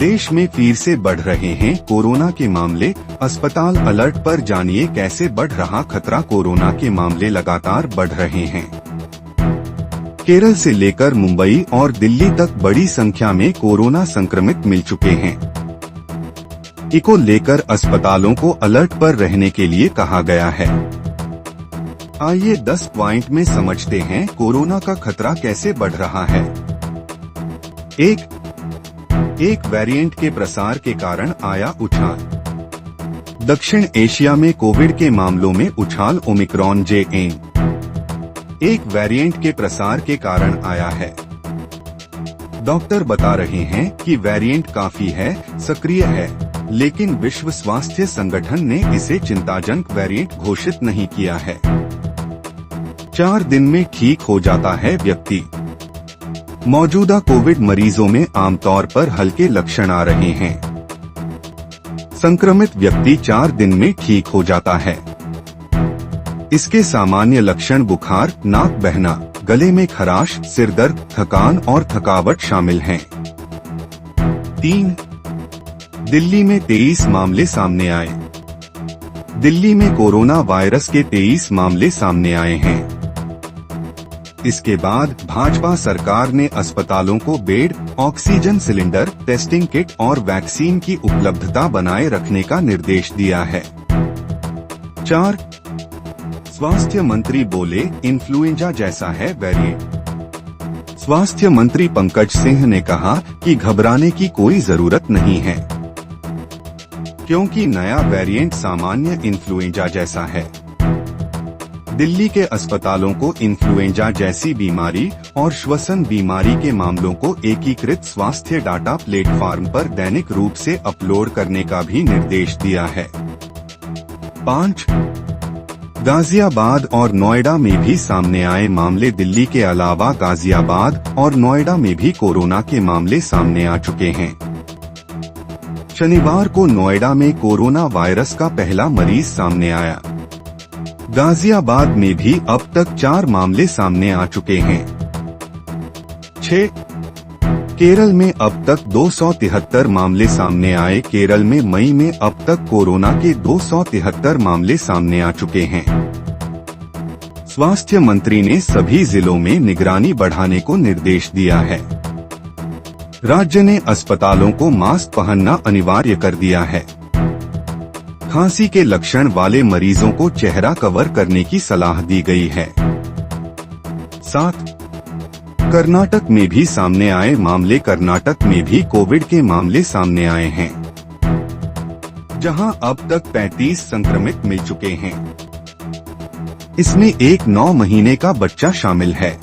प्रदेश में फिर से बढ़ रहे हैं कोरोना के मामले। अस्पताल अलर्ट पर, जानिए कैसे बढ़ रहा खतरा। कोरोना के मामले लगातार बढ़ रहे हैं। केरल से लेकर मुंबई और दिल्ली तक बड़ी संख्या में कोरोना संक्रमित मिल चुके हैं। इको लेकर अस्पतालों को अलर्ट पर रहने के लिए कहा गया है। आइए 10 पॉइंट में समझते हैं कोरोना का खतरा कैसे बढ़ रहा है। एक वेरिएंट के प्रसार के कारण आया उछाल। दक्षिण एशिया में कोविड के मामलों में उछाल। ओमिक्रॉन JN एक वेरिएंट के प्रसार के कारण आया है। डॉक्टर बता रहे हैं कि वेरिएंट काफी है, सक्रिय है, लेकिन विश्व स्वास्थ्य संगठन ने इसे चिंताजनक वेरिएंट घोषित नहीं किया है। 4 दिन में ठीक हो जाता है व्यक्ति। मौजूदा कोविड मरीजों में आमतौर पर हल्के लक्षण आ रहे हैं। संक्रमित व्यक्ति 4 दिन में ठीक हो जाता है। इसके सामान्य लक्षण बुखार, नाक बहना, गले में खराश, सिरदर्द, थकान और थकावट शामिल हैं। 3. दिल्ली में 23 मामले सामने आए। दिल्ली में कोरोना वायरस के 23 मामले सामने आए हैं। इसके बाद भाजपा सरकार ने अस्पतालों को bed, oxygen cylinder, testing kit और वैक्सीन की उपलब्धता बनाए रखने का निर्देश दिया है। 4. स्वास्थ्य मंत्री बोले, इन्फ्लुएंजा जैसा है वेरिएंट। स्वास्थ्य मंत्री पंकज सिंह ने कहा कि घबराने की कोई जरूरत नहीं है, क्योंकि नया वेरिएंट सामान्य इन्फ्लुएंजा जैसा है। दिल्ली के अस्पतालों को इन्फ्लुएंजा जैसी बीमारी और श्वसन बीमारी के मामलों को एकीकृत स्वास्थ्य डाटा प्लेटफॉर्म पर दैनिक रूप से अपलोड करने का भी निर्देश दिया है। 5. गाजियाबाद और नोएडा में भी सामने आए मामले। दिल्ली के अलावा गाजियाबाद और नोएडा में भी कोरोना के मामले सामने आ चुके हैं। शनिवार को नोएडा में कोरोना वायरस का पहला मरीज सामने आया। गाजियाबाद में भी अब तक 4 मामले सामने आ चुके हैं। 6. केरल में अब तक 273 मामले सामने आए। केरल में मई में अब तक कोरोना के 273 मामले सामने आ चुके हैं। स्वास्थ्य मंत्री ने सभी जिलों में निगरानी बढ़ाने को निर्देश दिया है। राज्य ने अस्पतालों को मास्क पहनना अनिवार्य कर दिया है। खांसी के लक्षण वाले मरीजों को चेहरा कवर करने की सलाह दी गई है। 7. कर्नाटक में भी सामने आए मामले। कर्नाटक में भी कोविड के मामले सामने आए हैं, जहां अब तक 35 संक्रमित मिल चुके हैं। इसमें एक 9 महीने का बच्चा शामिल है।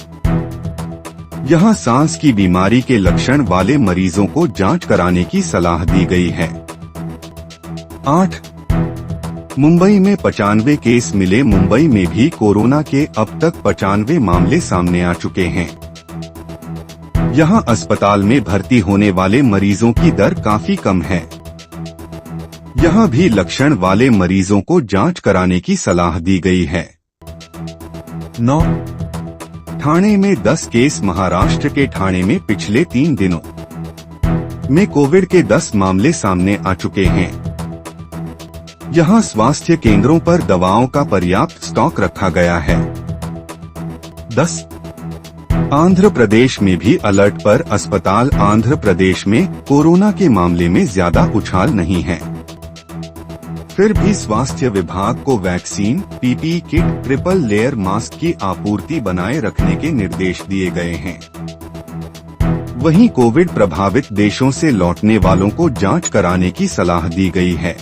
यहां सांस की बीमारी के लक्षण वाले मरीजों को जांच कराने की सलाह दी गई है। 8. मुंबई में 95 केस मिले। मुंबई में भी कोरोना के अब तक 95 मामले सामने आ चुके हैं। यहां अस्पताल में भर्ती होने वाले मरीजों की दर काफी कम है। यहां भी लक्षण वाले मरीजों को जांच कराने की सलाह दी गई है। 9. ठाणे में 10 केस। महाराष्ट्र के ठाणे में पिछले 3 दिनों में कोविड के 10 मामले सामने आ चुके हैं। यहां स्वास्थ्य केंद्रों पर दवाओं का पर्याप्त स्टॉक रखा गया है। 10. आंध्र प्रदेश में भी अलर्ट पर। अस्पताल आंध्र प्रदेश में कोरोना के मामले में ज्यादा उछाल नहीं है, फिर भी स्वास्थ्य विभाग को vaccine, PPE kit, triple layer mask की आपूर्ति बनाए रखने के निर्देश दिए गए हैं। वहीं कोविड प्रभावित देशों से लौटने वालों को जांच कराने की सलाह दी गई है।